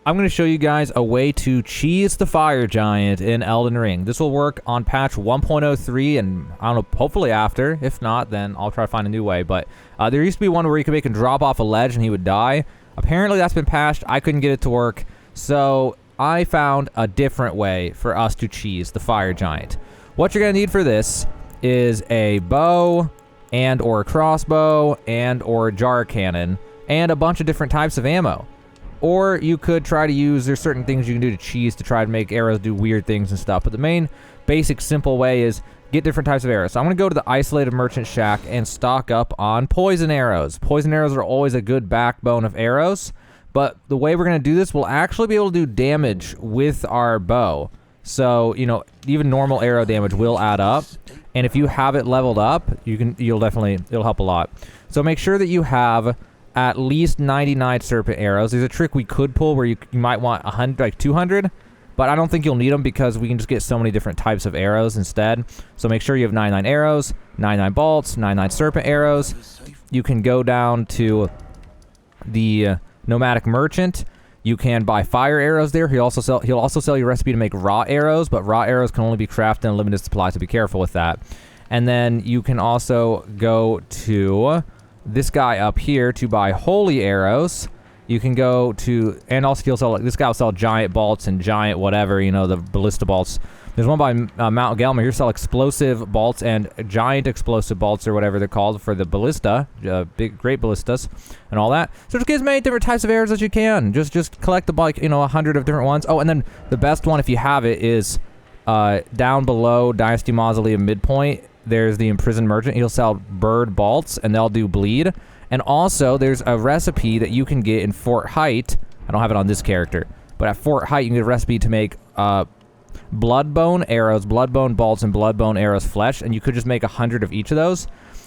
I'm going to show you guys a way to cheese the Fire Giant in Elden Ring. This will work on patch 1.03 and, I don't know, hopefully after. If not, then I'll try to find a new way. But there used to be one where you could make him drop off a ledge and he would die. Apparently that's been patched. I couldn't get it to work. So I found a different way for us to cheese the Fire Giant. What you're going to need for this is a bow and or a crossbow and or a jar cannon and a bunch of different types of ammo. Or you could try to use, there's certain things you can do to cheese to try to make arrows do weird things and stuff. But the main, basic, simple way is get different types of arrows. So I'm going to go to the Isolated Merchant Shack and stock up on poison arrows. Poison arrows are always a good backbone of arrows. But the way we're going to do this, we'll actually be able to do damage with our bow. So, you know, even normal arrow damage will add up. And if you have it leveled up, it'll help a lot. So make sure that you have at least 99 serpent arrows. There's a trick we could pull where you might want 100, like 200, but I don't think you'll need them because we can just get so many different types of arrows instead. So make sure you have 99 arrows, 99 bolts, 99 serpent arrows. You can go down to the nomadic merchant. You can buy fire arrows there. He'll also sell you a recipe to make raw arrows, but raw arrows can only be crafted in limited supply, so be careful with that. And then you can also go to this guy up here to buy holy arrows. You can go to, and also he'll sell, this guy will sell giant bolts and giant whatever, you know, the ballista bolts. There's one by Mount Gelmer here, sell explosive bolts and giant explosive bolts or whatever they're called for the ballista, great ballistas and all that. So just get as many different types of arrows as you can. Just collect the, like, you know, 100 of different ones. Oh, and then the best one if you have it is down below Dynasty Mausoleum midpoint. There's the Imprisoned Merchant. He'll sell bird bolts, and they'll do bleed. And also, there's a recipe that you can get in Fort Height. I don't have it on this character. But at Fort Height, you can get a recipe to make bloodbone arrows, bloodbone bolts, and bloodbone arrows flesh. And you could just make 100 of each of those,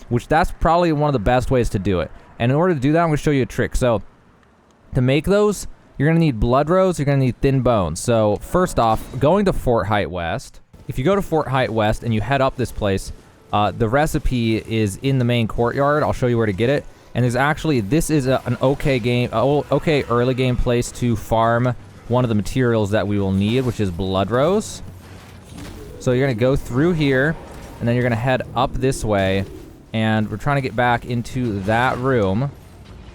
which that's probably one of the best ways to do it. And in order to do that, I'm going to show you a trick. So, to make those, you're going to need blood rose, you're going to need thin bones. So, first off, going to Fort Height West. If you go to Fort Height West and you head up this place, the recipe is in the main courtyard. I'll show you where to get it. And there's actually, this is an okay early game place to farm one of the materials that we will need, which is blood rose. So you're going to go through here, and then you're going to head up this way. And we're trying to get back into that room.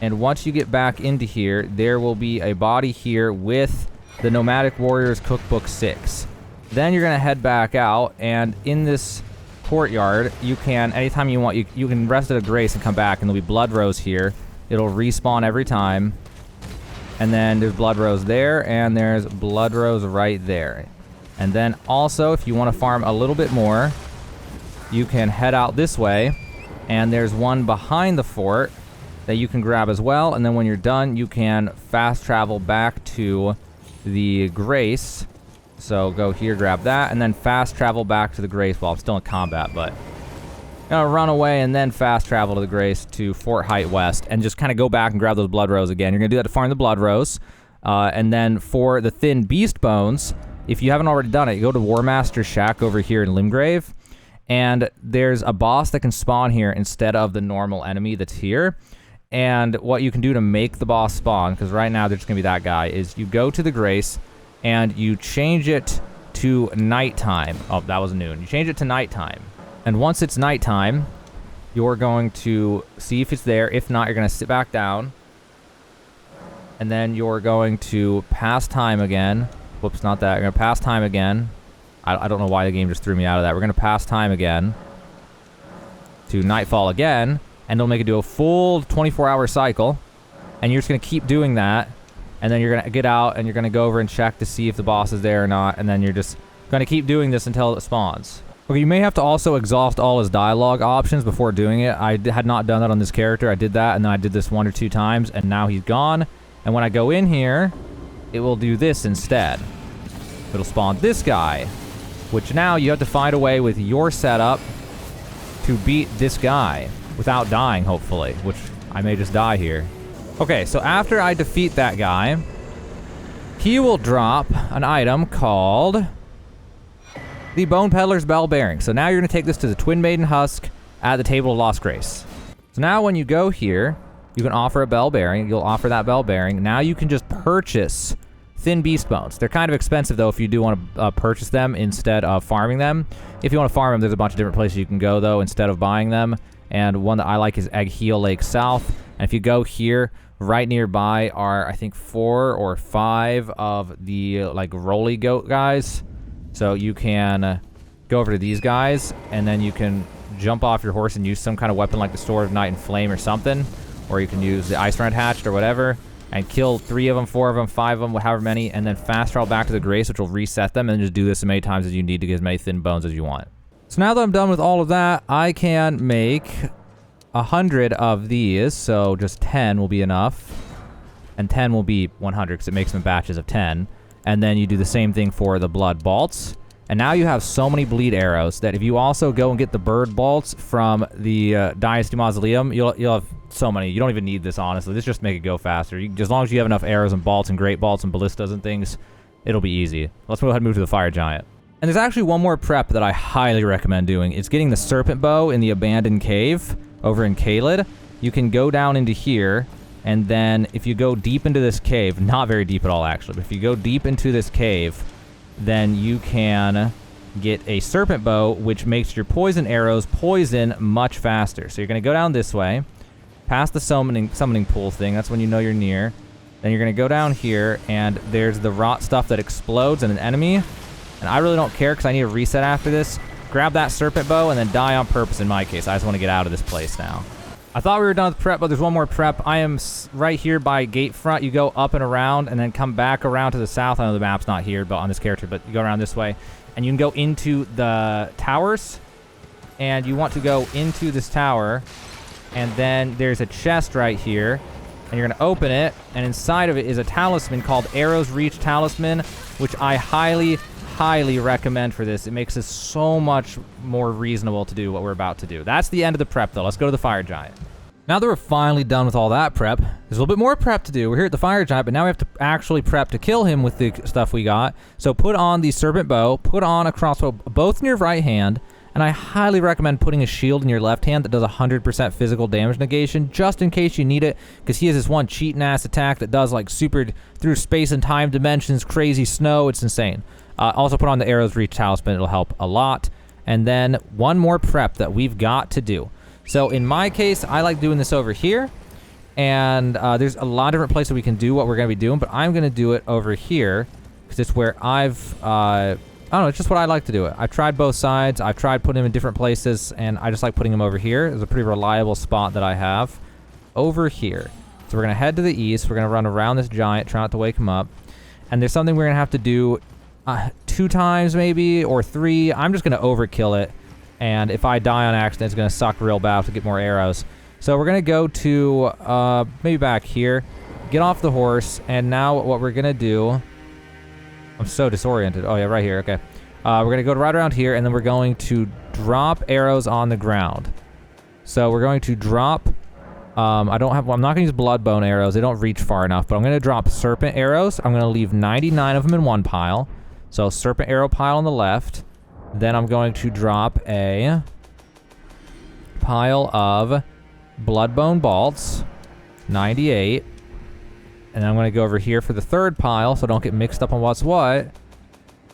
And once you get back into here, there will be a body here with the Nomadic Warriors Cookbook 6. Then you're going to head back out, and in this courtyard, you can, anytime you want, you can rest at a grace and come back, and there'll be blood rose here. It'll respawn every time. And then there's blood rose there, and there's blood rose right there. And then also, if you want to farm a little bit more, you can head out this way, and there's one behind the fort that you can grab as well. And then when you're done, you can fast travel back to the Grace. So go here, grab that, and then fast travel back to the Grace while I'm still in combat, but gonna run away and then fast travel to the Grace to Fort Height West and just kind of go back and grab those blood rose again. You're gonna do that to farm the blood rose. And then for the thin beast bones, if you haven't already done it, you go to War Master's Shack over here in Limgrave, and there's a boss that can spawn here instead of the normal enemy that's here. And what you can do to make the boss spawn, because right now there's just gonna be that guy, is you go to the Grace and you change it to nighttime. Oh, that was noon. You change it to nighttime. And once it's nighttime, you're going to see if it's there. If not, you're going to sit back down. And then you're going to pass time again. Whoops, not that. You're going to pass time again. I don't know why the game just threw me out of that. We're going to pass time again to nightfall again. And it'll make it do a full 24-hour cycle. And you're just going to keep doing that. And then you're going to get out and you're going to go over and check to see if the boss is there or not. And then you're just going to keep doing this until it spawns. Okay, you may have to also exhaust all his dialogue options before doing it. I had not done that on this character. I did that, and then I did this 1 or 2 times, and now he's gone. And when I go in here, it will do this instead. It'll spawn this guy, which now you have to find a way with your setup to beat this guy without dying, hopefully, which I may just die here. Okay, so after I defeat that guy, he will drop an item called the Bone Peddler's Bell Bearing. So now you're going to take this to the Twin Maiden Husk at the Table of Lost Grace. So now when you go here, you can offer a bell bearing. You'll offer that bell bearing. Now you can just purchase thin beast bones. They're kind of expensive, though, if you do want to purchase them instead of farming them. If you want to farm them, there's a bunch of different places you can go, though, instead of buying them. And one that I like is Egg Heel Lake South. And if you go here, right nearby are, I think, 4 or 5 of the, like, roly goat guys. So you can go over to these guys, and then you can jump off your horse and use some kind of weapon like the Sword of Night and Flame or something. Or you can use the Ice Rend Hatchet or whatever, and kill 3 of them, 4 of them, 5 of them, however many, and then fast travel back to the Grace, which will reset them, and just do this as many times as you need to get as many thin bones as you want. So now that I'm done with all of that, I can make 100 of these, so just 10 will be enough, and 10 will be 100 because it makes them in batches of 10. And then you do the same thing for the blood bolts. And now you have so many bleed arrows that if you also go and get the bird bolts from the Dynasty Mausoleum, you'll have so many. You don't even need this, honestly. This just make it go faster. As long as you have enough arrows and bolts and great bolts and ballistas and things, it'll be easy. Let's go ahead and move to the Fire Giant. And there's actually one more prep that I highly recommend doing. It's getting the Serpent Bow in the Abandoned Cave over in Caelid. You can go down into here, and then if you go deep into this cave, not very deep at all actually, but if you go deep into this cave, then you can get a Serpent Bow, which makes your poison arrows poison much faster. So you're going to go down this way, past the summoning pool thing. That's when you know you're near. Then you're going to go down here, and there's the rot stuff that explodes in an enemy. And I really don't care because I need a reset after this. Grab that Serpent Bow and then die on purpose in my case. I just want to get out of this place now. I thought we were done with prep, but there's one more prep. I am right here by gate front. You go up and around and then come back around to the south. I know the map's not here, but on this character, but you go around this way. And you can go into the towers. And you want to go into this tower. And then there's a chest right here. And you're going to open it. And inside of it is a talisman called Arrow's Reach Talisman, which I highly recommend for this. It makes it so much more reasonable to do what we're about to do. That's the end of the prep, though. Let's go to the Fire Giant. Now that we're finally done with all that prep, there's a little bit more prep to do. We're here at the Fire Giant, but now we have to actually prep to kill him with the stuff we got. So put on the Serpent Bow, put on a crossbow, both in your right hand, and I highly recommend putting a shield in your left hand that does 100% physical damage negation, just in case you need it, because he has this one cheating-ass attack that does, like, super through space and time dimensions, crazy snow. It's insane. Also put on the Arrow's Reach Talisman. It'll help a lot. And then one more prep that we've got to do. So in my case, I like doing this over here. And there's a lot of different places we can do what we're going to be doing. But I'm going to do it over here because it's where I don't know, it's just what I like to do it. I've tried both sides. I've tried putting them in different places. And I just like putting them over here. It's a pretty reliable spot that I have over here. So we're going to head to the east. We're going to run around this giant, try not to wake him up. And there's something we're going to have to do 2 times maybe, or 3. I'm just going to overkill it, and if I die on accident, it's going to suck real bad to get more arrows. So we're going to go to maybe back here, get off the horse, and now what we're going to do... I'm so disoriented. Oh yeah, right here. Okay. We're going to go right around here, and then we're going to drop arrows on the ground. So we're going to drop... I'm not going to use Bloodbone arrows. They don't reach far enough, but I'm going to drop Serpent arrows. I'm going to leave 99 of them in one pile. So Serpent arrow pile on the left. Then I'm going to drop a pile of Bloodbone bolts, 98. And I'm going to go over here for the third pile, so don't get mixed up on what's what.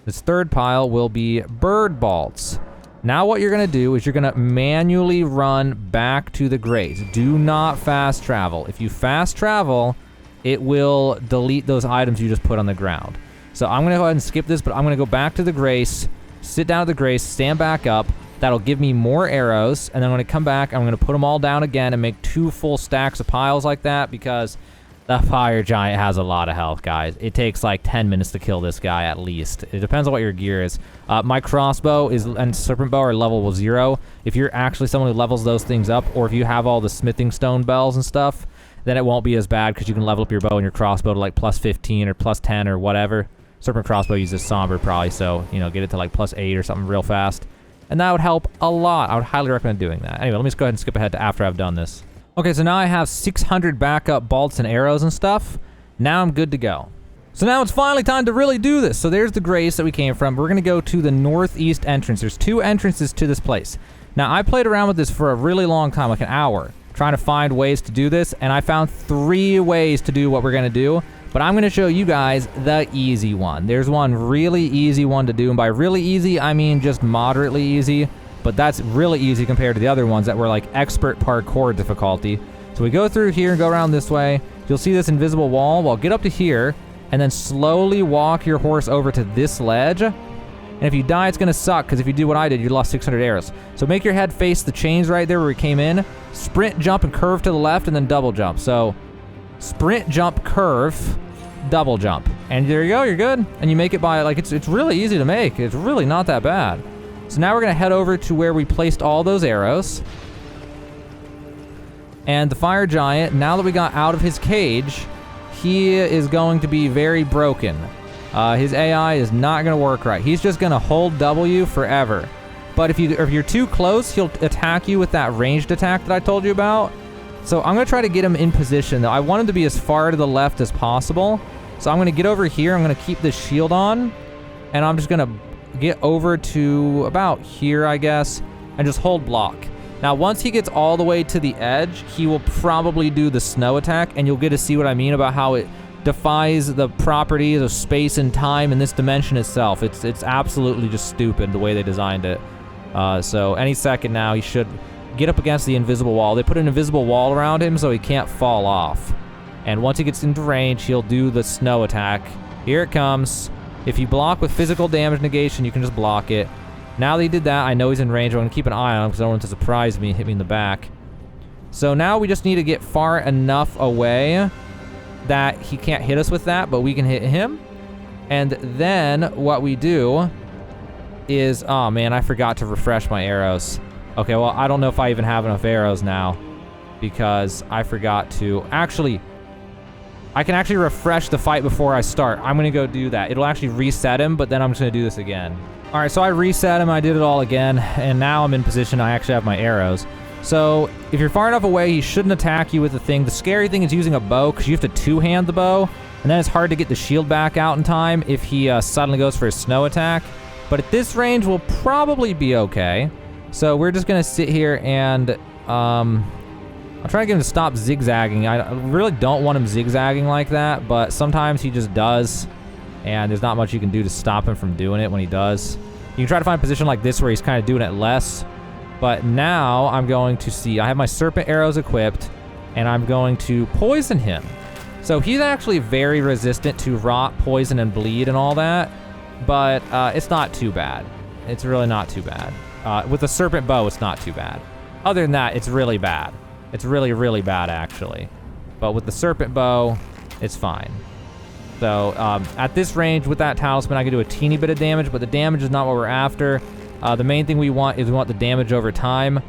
This third pile will be bird bolts. Now what you're going to do is you're going to manually run back to the Grace. Do not fast travel. If you fast travel, it will delete those items you just put on the ground. So I'm going to go ahead and skip this, but I'm going to go back to the Grace, sit down at the Grace, stand back up. That'll give me more arrows, and then I'm going to come back, I'm going to put them all down again and make 2 full stacks of piles like that, because the Fire Giant has a lot of health, guys. It takes like 10 minutes to kill this guy at least. It depends on what your gear is. My crossbow and Serpent Bow are level 0. If you're actually someone who levels those things up, or if you have all the smithing stone bells and stuff, then it won't be as bad because you can level up your bow and your crossbow to like plus 15 or plus 10 or whatever. Serpent crossbow uses somber probably, so, you know, get it to like plus 8 or something real fast. And that would help a lot. I would highly recommend doing that. Anyway, let me just go ahead and skip ahead to after I've done this. Okay, so now I have 600 backup bolts and arrows and stuff. Now I'm good to go. So now it's finally time to really do this. So there's the Grace that we came from. We're going to go to the northeast entrance. There's 2 entrances to this place. Now, I played around with this for a really long time, like an hour, trying to find ways to do this, and I found 3 ways to do what we're going to do. But I'm going to show you guys the easy one. There's one really easy one to do, and by really easy, I mean just moderately easy. But that's really easy compared to the other ones that were like expert parkour difficulty. So we go through here and go around this way. You'll see this invisible wall. Well, get up to here, and then slowly walk your horse over to this ledge. And if you die, it's going to suck, because if you do what I did, you lost 600 arrows. So make your head face the chains right there where we came in. Sprint, jump, and curve to the left, and then double jump. So sprint, jump, curve, double jump. And there you go, you're good. And you make it by, like, it's really easy to make. It's really not that bad. So now we're going to head over to where we placed all those arrows. And the fire giant, now that we got out of his cage, he is going to be very broken. His AI is not going to work right. He's just going to hold W forever. But if you're too close, he'll attack you with that ranged attack that I told you about. So I'm going to try to get him in position, though. I want him to be as far to the left as possible. So I'm going to get over here. I'm going to keep this shield on. And I'm just going to get over to about here, I guess, and just hold block. Now, once he gets all the way to the edge, he will probably do the snow attack, and you'll get to see what I mean about how it defies the properties of space and time in this dimension itself. It's absolutely just stupid the way they designed it. So any second now, he should get up against the invisible wall. They put an invisible wall around him so he can't fall off. And once he gets into range, he'll do the snow attack. Here it comes. If you block with physical damage negation, you can just block it. Now that he did that, I know he's in range. I'm going to keep an eye on him because I don't want him to surprise me and hit me in the back. So now we just need to get far enough away that he can't hit us with that, but we can hit him. And then what we do is, oh man, I forgot to refresh my arrows. Okay, well, I don't know if I even have enough arrows now because I forgot to. Actually, I can actually refresh the fight before I start. I'm gonna go do that. It'll actually reset him, but then I'm just gonna do this again. All right, so I reset him, I did it all again, and now I'm in position. I actually have my arrows. So if you're far enough away, he shouldn't attack you with the thing. The scary thing is using a bow, because you have to two-hand the bow, and then it's hard to get the shield back out in time if he suddenly goes for a snow attack. But at this range, we'll probably be okay. So we're just gonna sit here and I'm trying to get him to stop zigzagging. I really don't want him zigzagging like that, but sometimes he just does, and there's not much you can do to stop him from doing it when he does. You can try to find a position like this where he's kind of doing it less. But now I'm going to see, I have my serpent arrows equipped, and I'm going to poison him. So he's actually very resistant to rot, poison, and bleed and all that, but it's not too bad. It's really not too bad. With the serpent bow, it's not too bad. Other than that, it's really bad. It's really, really bad, actually. But with the serpent bow, it's fine. So at this range, with that talisman, I can do a teeny bit of damage, but the damage is not what we're after. The main thing we want is we want the damage over time.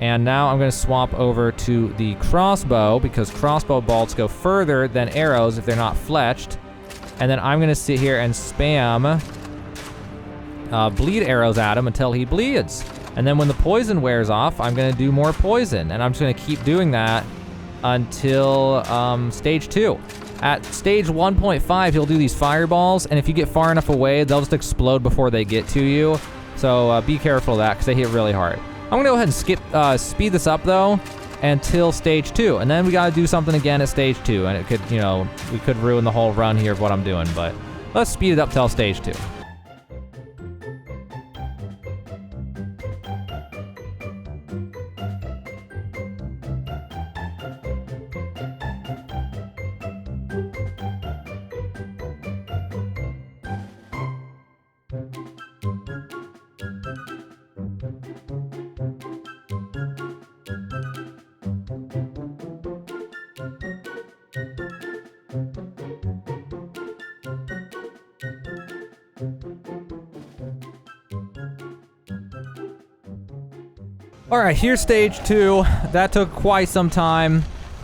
And now I'm going to swap over to the crossbow, because crossbow bolts go further than arrows if they're not fletched. And then I'm going to sit here and spam bleed arrows at him until he bleeds. And then when the poison wears off, I'm going to do more poison. And I'm just going to keep doing that until stage 2. At stage 1.5, he'll do these fireballs. And if you get far enough away, they'll just explode before they get to you. So be careful of that, because they hit really hard. I'm going to go ahead and speed this up, though, until stage 2. And then we got to do something again at stage 2. And it could, you know, we could ruin the whole run here of what I'm doing. But let's speed it up till stage 2. All right, here's stage 2. That took quite some time.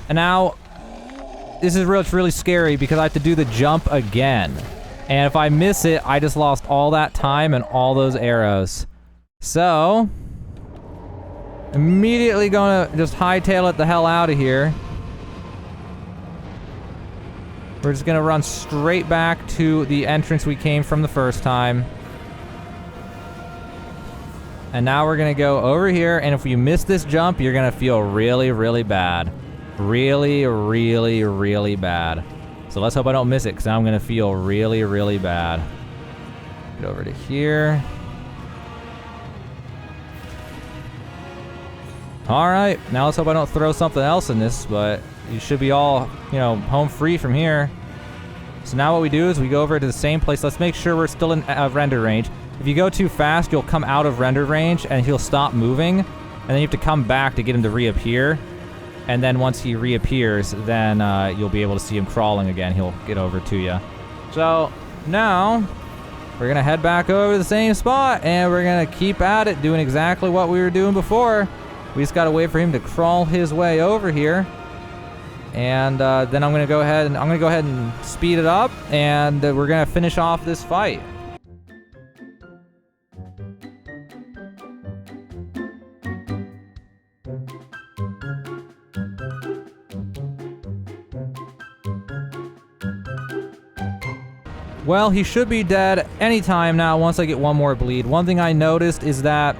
And now, this is really scary because I have to do the jump again. And if I miss it, I just lost all that time and all those arrows. So, immediately gonna just hightail it the hell out of here. We're just gonna run straight back to the entrance we came from the first time. And now we're gonna go over here, and if you miss this jump, you're gonna feel really, really bad. Really, really, really bad. So let's hope I don't miss it, because I'm going to feel really, really bad. Get over to here. All right, now let's hope I don't throw something else in this, but you should be all, you know, home free from here. So now what we do is we go over to the same place. Let's make sure we're still in render range. If you go too fast, you'll come out of render range and he'll stop moving. And then you have to come back to get him to reappear. And then once he reappears, then you'll be able to see him crawling again. He'll get over to you. So now we're going to head back over to the same spot and we're going to keep at it, doing exactly what we were doing before. We just got to wait for him to crawl his way over here. And then I'm going to go ahead and speed it up, and we're going to finish off this fight. Well, he should be dead anytime now once I get one more bleed. One thing I noticed is that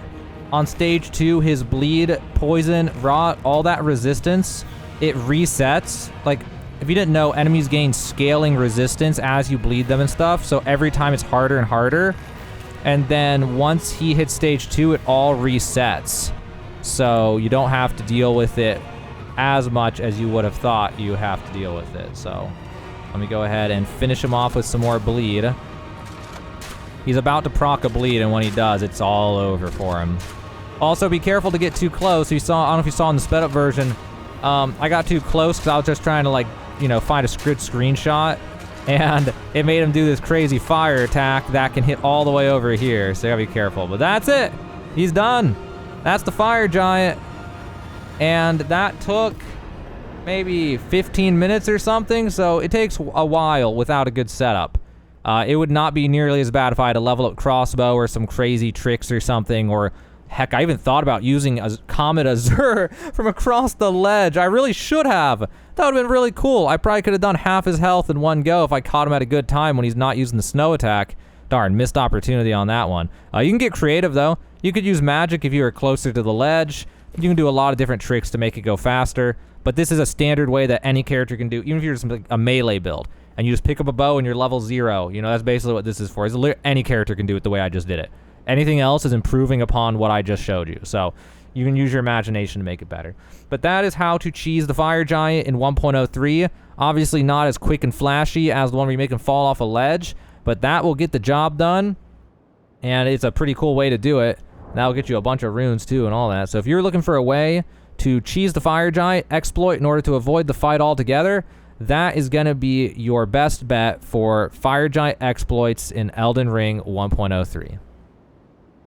on stage 2, his bleed, poison, rot, all that resistance, it resets. Like, if you didn't know, enemies gain scaling resistance as you bleed them and stuff, so every time it's harder and harder. And then once he hits stage 2, it all resets. So you don't have to deal with it as much as you would have thought you have to deal with it. So let me go ahead and finish him off with some more bleed. He's about to proc a bleed, and when he does, it's all over for him. Also, be careful to get too close. I don't know if you saw in the sped up version, I got too close because I was just trying to, like, you know, find a good screenshot, and it made him do this crazy fire attack that can hit all the way over here, so you gotta be careful. But that's it. He's done. That's the fire giant, and that took maybe 15 minutes or something, so it takes a while without a good setup. It would not be nearly as bad if I had a level up crossbow or some crazy tricks or something, or heck, I even thought about using a Comet Azure from across the ledge. I really should have. That would have been really cool. I probably could have done half his health in one go if I caught him at a good time when he's not using the snow attack. Darn, missed opportunity on that one. You can get creative, though. You could use magic if you were closer to the ledge. You can do a lot of different tricks to make it go faster. But this is a standard way that any character can do, even if you're just like a melee build. And you just pick up a bow and you're level 0. You know, that's basically what this is for. Any character can do it the way I just did it. Anything else is improving upon what I just showed you. So you can use your imagination to make it better. But that is how to cheese the fire giant in 1.03. Obviously not as quick and flashy as the one where you make him fall off a ledge, but that will get the job done. And it's a pretty cool way to do it. That'll get you a bunch of runes too and all that. So if you're looking for a way to cheese the fire giant exploit in order to avoid the fight altogether, that is going to be your best bet for fire giant exploits in Elden Ring 1.03.